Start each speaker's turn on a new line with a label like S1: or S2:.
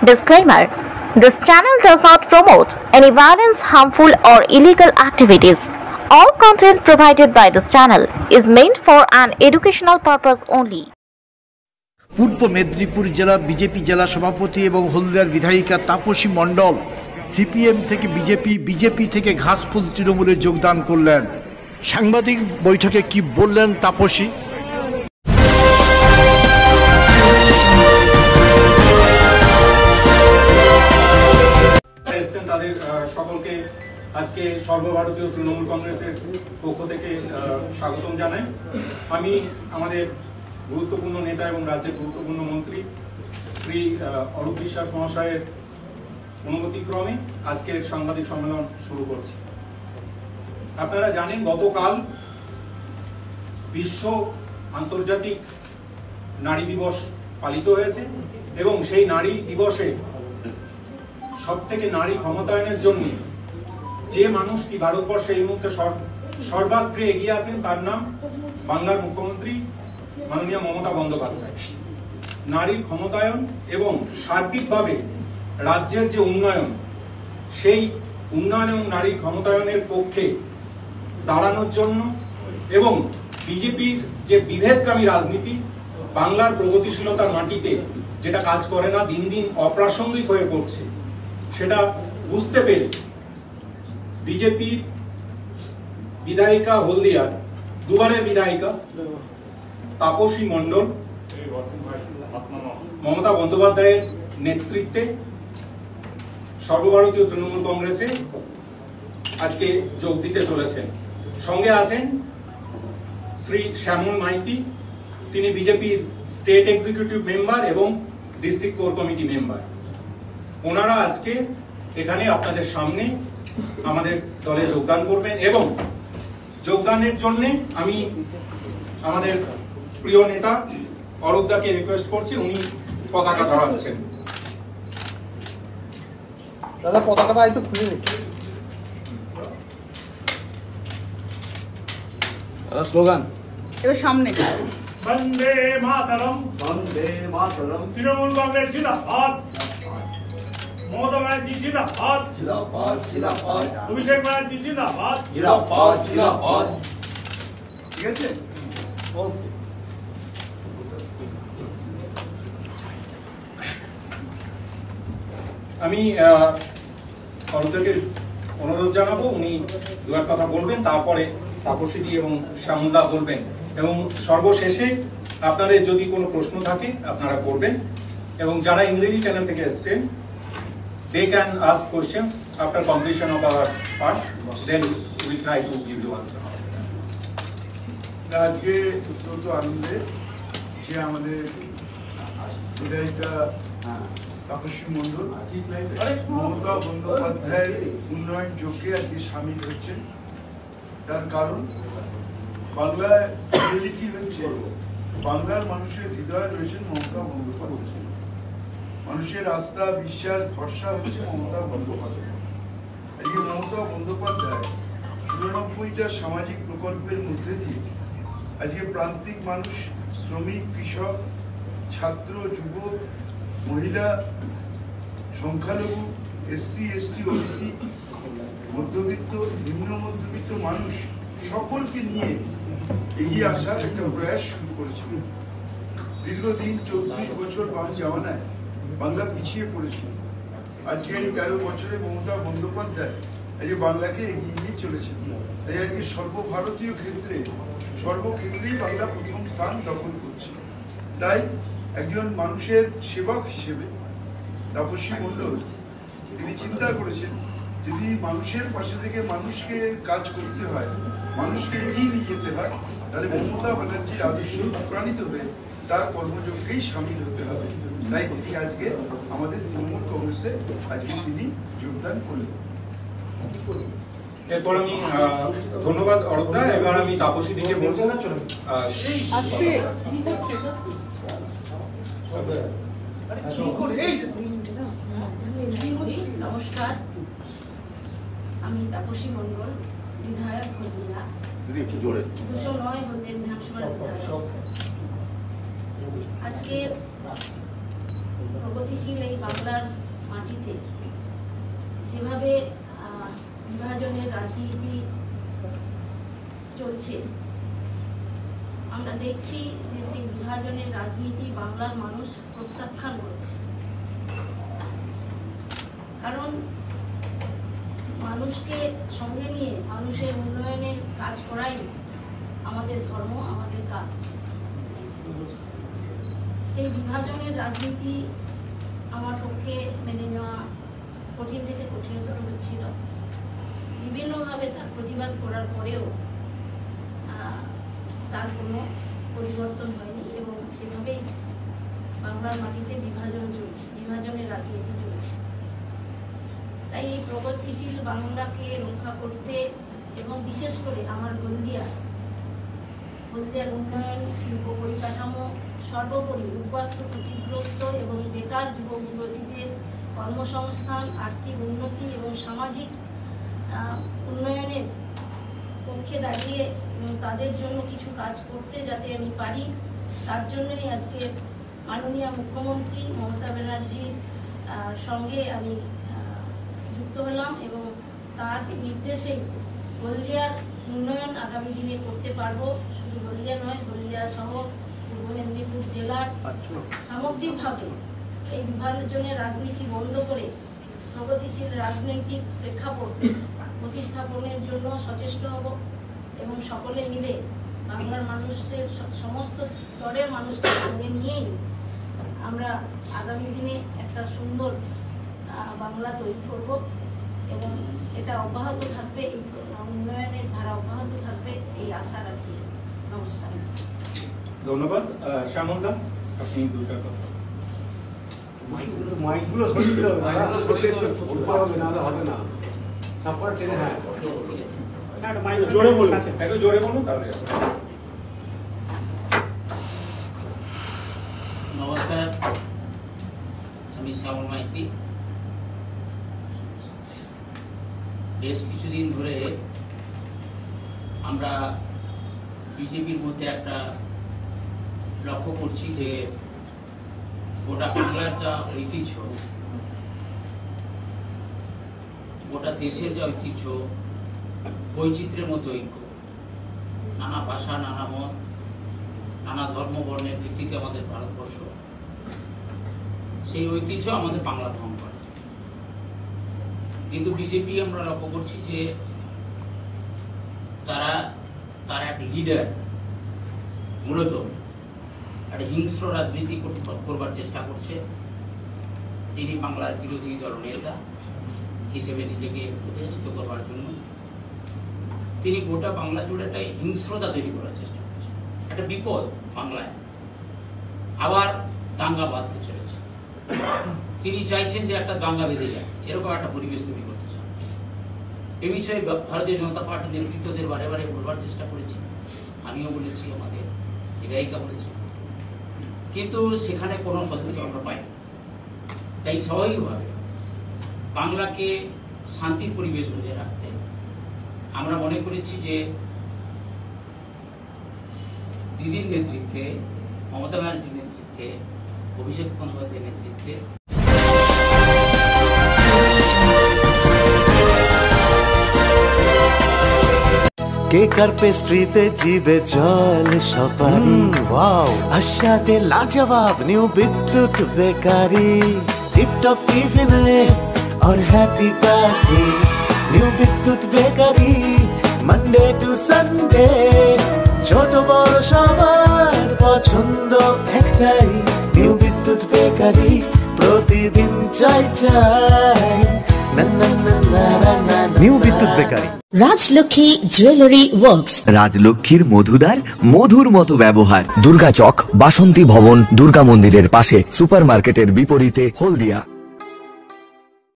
S1: Disclaimer: This channel does not promote any violence, harmful, or illegal activities. All content provided by this channel is meant for an educational purpose only.
S2: পূর্ব মেদিনীপুর জেলা BJP জেলা সভাপতি এবং হলদিয়ার বিধায়িকা তাপসী মণ্ডল CPM থেকে BJP থেকে ঘাসফুল তৃণমূলে যোগদান করলেন। সাংবাদিক বৈঠকে কি বললেন তাপসী?
S3: তাদের সকলকে আজকে সর্বভারতীয় তৃণমূল কংগ্রেসের পক্ষ থেকে স্বাগতম জানাই। আমি আমাদের গুরুত্বপূর্ণ নেতা এবং রাজ্যের গুরুত্বপূর্ণ মন্ত্রী শ্রী অরূপ বিশ্বাস মহাশয়ের অনুমতিক্রমে আজকের সাংবাদিক সম্মেলন শুরু করছি। আপনারা জানেন গতকাল বিশ্ব আন্তর্জাতিক নারী দিবস পালিত হয়েছে এবং সেই নারী দিবসে সবথেকে নারী ক্ষমতায়নের জন্য যে মানুষটি ভারতবর্ষে এই মুহূর্তে সর্বাগ্রে এগিয়ে আছেন তার নাম বাংলার মুখ্যমন্ত্রী মাননীয় মমতা বন্দ্যোপাধ্যায়। নারীর ক্ষমতায়ন এবং সার্বিকভাবে রাজ্যের যে উন্নয়ন, সেই উন্নয়ন এবং নারীর ক্ষমতায়নের পক্ষে দাঁড়ানোর জন্য এবং বিজেপির যে বিভেদকামী রাজনীতি বাংলার প্রগতিশীলতার মাটিতে যেটা কাজ করে না, দিন দিন অপ্রাসঙ্গিক হয়ে পড়ছে, সেটা বুঝতে পেরে বিজেপির বিধায়িকা হলদিয়ার দুবারের বিধায়িকা তাপসী মণ্ডল মমতা বন্দ্যোপাধ্যায়ের নেতৃত্বে সর্বভারতীয় তৃণমূল কংগ্রেসে আজকে যোগ দিতে চলেছেন। সঙ্গে আছেন শ্রী শ্যামল মাইতি, তিনি বিজেপির স্টেট এক্সিকিউটিভ মেম্বার এবং ডিস্ট্রিক্ট কোর কমিটি মেম্বার। ওনারা আজকে এখানে আপনাদের সামনে আমাদের দলে যোগদান করবেন এবং যোগদানের জন্য আমি আমাদের প্রিয় নেতা অরূপদাকে রিকোয়েস্ট করছি, উনি পতাকা ধরাচ্ছেন।
S4: দাদা পতাকাটা একটু খুলে নিন। দাদা স্লোগান
S5: এবার সামনে
S3: বন্দে মাতরম,
S4: বন্দে মাতরম,
S3: তৃণমূল কংগ্রেস জিন্দাবাদ, মমতা ব্যানার্জি জিন্দাবাদ,
S4: জিন্দাবাদ জিন্দাবাদ,
S3: অভিষেক ব্যানার্জি জিন্দাবাদ,
S4: জিন্দাবাদ জিন্দাবাদ। ঠিক আছে,
S3: আমি অরূপদাকে অনুরোধ জানাবো, উনি দু এক কথা বলবেন, তারপরে তাপসী এবং শ্যামলদা বলবেন এবং সর্বশেষে আপনাদের যদি কোনো প্রশ্ন থাকে আপনারা করবেন এবং যারা ইংরেজি চ্যানেল থেকে এসেছেন they can ask questions after completion of our part, then we try to give you answer.
S6: আজকে অত্যন্ত আনন্দে যে আমাদের বিধায়িকা তাপসী মণ্ডল মমতা বন্দ্যোপাধ্যায়ের উন্নয়ন যোগে আজকে সামিল হচ্ছেন। তার কারণ বাংলায় রিয়েলিটি হচ্ছে বাংলার মানুষের হৃদয়ে রয়েছেন মমতা বন্দ্যোপাধ্যায়। মানুষের আস্থা, বিশ্বাস, ভরসা হচ্ছে মমতা বন্দ্যোপাধ্যায়। আজকে মমতা বন্দ্যোপাধ্যায় ৯৪টা সামাজিক প্রকল্পের মধ্যে দিয়ে আজকে প্রান্তিক মানুষ, শ্রমিক, কৃষক, ছাত্র, যুবক, মহিলা, সংখ্যালঘু, এসসি, এসটি, ওবিসি, মধ্যবিত্ত, নিম্ন মধ্যবিত্ত মানুষ সকলকে নিয়ে এগিয়ে আসার একটা প্রয়াস শুরু করেছিল। দীর্ঘদিন ৩৪ বছর বাম জামানায় বাংলা পিছিয়ে পড়েছিল। আজকে এই ১৩ বছরে মমতা বন্দ্যোপাধ্যায় আজকে বাংলাকে এগিয়ে নিয়ে চলেছেন। তাই আজকে সর্বক্ষেত্রেই বাংলা প্রথম স্থান দখল করছে। তাই একজন মানুষের সেবক হিসেবে তাপসী মণ্ডল তিনি চিন্তা করেছেন, যদি মানুষের পাশে থেকে মানুষকে কাজ করতে হয়, মানুষকে এগিয়ে নিয়ে যেতে হয়, তাহলে মমতা ব্যানার্জির আদর্শ অনুপ্রাণিত হয়ে তার কর্মযজ্ঞেই সামিল হতে হবে। তাই তিনি আজকে আমাদের তৃণমূল কংগ্রেসে তিনি যোগদান করলেন।
S3: এরপর আমি ধন্যবাদ অরূপদা। এবার আমি তাপসী দিকে বলবো।
S5: নমস্কার, আমি তাপসী মণ্ডল, বিধায়ক হলদিয়া ২০৯ হলদিয়া বিধানসভার বিধায়ক। আজকের প্রগতিশীল এই বাংলার মাটিতে যেভাবে বিভাজনের রাজনীতি চলছে, আমরা দেখছি যে সেই বিভাজনের রাজনীতি বাংলার মানুষ প্রত্যাখ্যান করেছে। কারণ মানুষকে সঙ্গে নিয়ে মানুষের উন্নয়নে কাজ করাই আমাদের ধর্ম, আমাদের কাজ। সেই বিভাজনের রাজনীতি আমার পক্ষে মেনে নেওয়া কঠিন থেকে কঠিনতর হচ্ছিল। বিভিন্নভাবে তার প্রতিবাদ করার পরেও তার কোনো পরিবর্তন হয়নি এবং সেভাবেই বাংলার মাটিতে বিভাজন চলছে, বিভাজনের রাজনীতি চলছে। তাই এই প্রগতিশীল বাংলাকে রক্ষা করতে এবং বিশেষ করে আমার হলদিয়ার উন্নয়ন, শিল্প পরিকাঠামো, সর্বোপরি উদ্বাস্তু ক্ষতিগ্রস্ত এবং বেকার যুবক যুবতীদের কর্মসংস্থান, আর্থিক উন্নতি এবং সামাজিক উন্নয়নের পক্ষে দাঁড়িয়ে তাদের জন্য কিছু কাজ করতে যাতে আমি পারি, তার জন্যই আজকে মাননীয় মুখ্যমন্ত্রী মমতা ব্যানার্জির সঙ্গে আমি যুক্ত হলাম এবং তার নির্দেশেই হলদিয়ার উন্নয়ন আগামী দিনে করতে পারবো। শুধু হলদিয়া নয়, হলদিয়া সহ পূর্ব মেদিনীপুর জেলার সামগ্রিকভাবে এই বিভাজনের রাজনীতি বন্ধ করে প্রগতিশীল রাজনৈতিক প্রেক্ষাপট প্রতিস্থাপনের জন্য সচেষ্ট হব এবং সকলে মিলে বাংলার মানুষের সমস্ত স্তরের মানুষকে সঙ্গে নিয়েই আমরা আগামী দিনে একটা সুন্দর বাংলা তৈরি করব এবং এটা অব্যাহত থাকবে, এই উন্নয়নের ধারা অব্যাহত থাকবে, এই আশা রাখি। নমস্কার।
S3: ধন্যবাদ। শ্যামলদা, আপনি দুটো কথা।
S4: মাইকগুলো সরিয়ে দিতে হবে, না হবে না। সাপোর্ট টেনে, হ্যাঁ
S3: জোরে বলুন, একটু জোরে বলুন তাহলে।
S7: নমস্কার, আমি শ্যামল মাইতি। বেশ কিছুদিন ধরে আমরা বিজেপির মধ্যে একটা লক্ষ্য করছি যে গোটা বাংলার যা ঐতিহ্য, গোটা দেশের যা ঐতিহ্য, বৈচিত্র্যের মতো ঐক্য, নানা ভাষা, নানা মত, নানা ধর্ম বর্ণের ভিত্তিতে আমাদের ভারতবর্ষ, সেই ঐতিহ্য আমাদের বাংলা ভঙ্গ করে। কিন্তু বিজেপি আমরা লক্ষ্য করছি যে তার একটা লিডার মূলত একটা হিংস্র রাজনীতি করবার চেষ্টা করছে। তিনি বাংলার বিরোধী দলনেতা হিসেবে নিজেকে প্রতিষ্ঠিত করবার জন্য তিনি গোটা বাংলা জুড়ে একটা হিংস্রতা তৈরি করার চেষ্টা করছে। একটা বিপদ বাংলায় আবার দাঙ্গা বাঁধতে চলেছে। তিনি চাইছেন যে একটা দাঙ্গা বেঁধে যায়, এরকম একটা পরিবেশ তৈরি করতে চান। এ বিষয়ে ভারতীয় জনতা পার্টির নেতৃত্বদের বারে বারে বলবার চেষ্টা করেছি, আমিও বলেছি, আমাদের বিধায়িকা বলেছি, কিন্তু সেখানে কোনো সত্যতা আমরা পাইনি। তাই স্বাভাবিকভাবে বাংলাকে শান্তির পরিবেশ বজায় রাখতে আমরা মনে করেছি যে দিদির নেতৃত্বে, মমতা ব্যানার্জির নেতৃত্বে, অভিষেক বন্দ্যোপাধ্যায়ের নেতৃত্বে
S8: কেকার পেস্ট্রিতে জিবে জল সপারি, ওয়াও আশাতে লাজবাব নিউ বিদ্যুৎ বেকারি, টিপটপ টিফিনে और हैप्पी पार्टी, নিউ বিদ্যুৎ বেকারি, মানডে টু সানডে, ছোট বড় সবার পছন্দ একটাই, নিউ বিদ্যুৎ বেকারি, প্রতিদিন চাই চাই না না না না না। নিউ বিদ্যুৎ বেকারি,
S9: রাজলক্ষ্মী জুয়েলারি ওয়ার্কস,
S10: রাজলক্ষ্মীর মধুদার, মধুর মতো ব্যবহার।
S11: দুর্গা চক, বাসন্তী ভবন, দুর্গা মন্দিরের পাশে, সুপারমার্কেটের বিপরীতে, হলদিয়া।